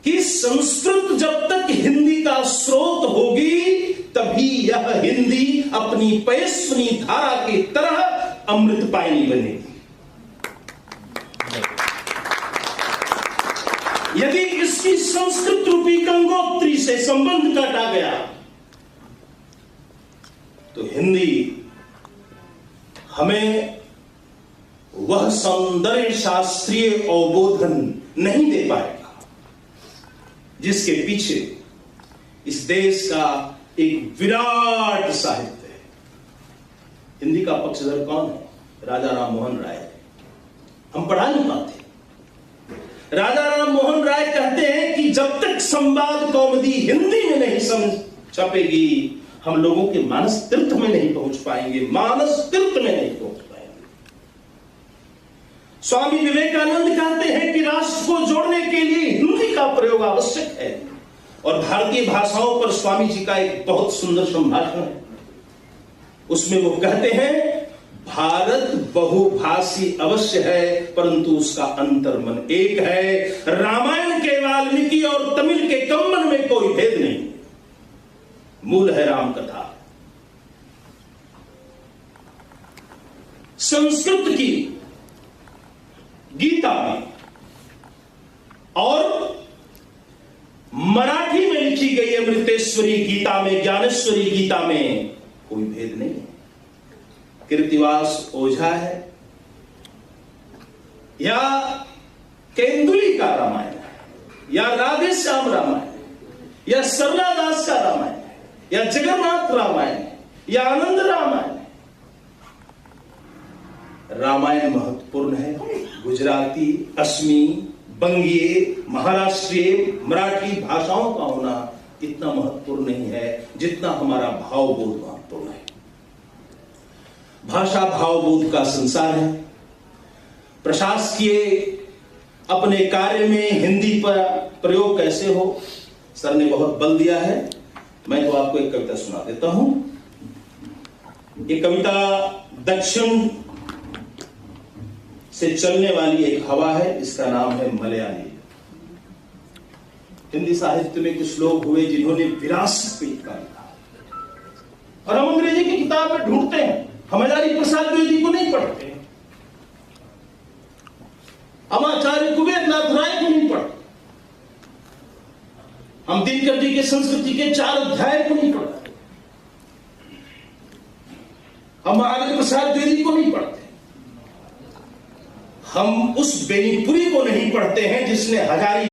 कि संस्कृत जब तक हिंदी का स्रोत होगी तभी यह हिंदी अपनी पयस्विनी धारा की तरह अमृतपायिनी बनेगी। यदि इसकी संस्कृत रूपी गंगोत्री से संबंध काटा गया तो हिंदी हमें वह सौंदर्य शास्त्रीय अवबोधन नहीं दे पाएगा जिसके पीछे इस देश का एक विराट साहित्य है। हिंदी का पक्षधर कौन है? राजा राम मोहन राय। हम पढ़ा नहीं पाते। राजा राम मोहन राय कहते हैं कि जब तक संवाद कौमुदी हिंदी में नहीं छपेगी हम लोगों के मानस तीर्थ में नहीं पहुंच पाएंगे, मानस तीर्थ में नहीं पहुंच पाएंगे। स्वामी विवेकानंद कहते हैं कि राष्ट्र को जोड़ने के लिए हिंदी का प्रयोग आवश्यक है। और भारतीय भाषाओं पर स्वामी जी का एक बहुत सुंदर संभाषण है। उसमें वो कहते हैं भारत बहुभाषी अवश्य है परंतु उसका अंतर्मन एक है। रामायण के वाल्मीकि और तमिल के कम्बन में कोई भेद नहीं, मूल है राम कथा। संस्कृत की गीता में और मराठी में लिखी गई अमृतेश्वरी गीता में, ज्ञानेश्वरी गीता में कोई भेद नहीं है। कृतिवास ओझा है या केंदुली का रामायण है या राधे श्याम रामायण है या सरला दास का रामायण है या जगन्नाथ रामायण है या आनंद रामायण है, रामायण महत्वपूर्ण है। गुजराती, असमी, बंगीय, महाराष्ट्रीय, मराठी भाषाओं का होना इतना महत्वपूर्ण नहीं है जितना हमारा भावबोध महत्वपूर्ण है। भाषा भावबोध का संसार है। प्रशासकीय अपने कार्य में हिंदी पर प्रयोग कैसे हो, सर ने बहुत बल दिया है। मैं तो आपको एक कविता सुना देता हूं। ये कविता दक्षिण से चलने वाली एक हवा है, इसका नाम है मलयाली। हिंदी साहित्य में कुछ लोग हुए जिन्होंने विरासत पे इतना लिखा और हम अंग्रेजी की किताब में ढूंढते हैं। हम हजारी प्रसाद द्विवेदी को नहीं पढ़ते, हम आचार्य कुबेरनाथ राय को नहीं पढ़ते, हम दिनकर जी के संस्कृति के 4 अध्याय को नहीं पढ़ते, हम महाराज प्रसाद द्विवेदी को नहीं पढ़ते, हम उस बेनीपुरी को नहीं पढ़ते हैं जिसने हजारी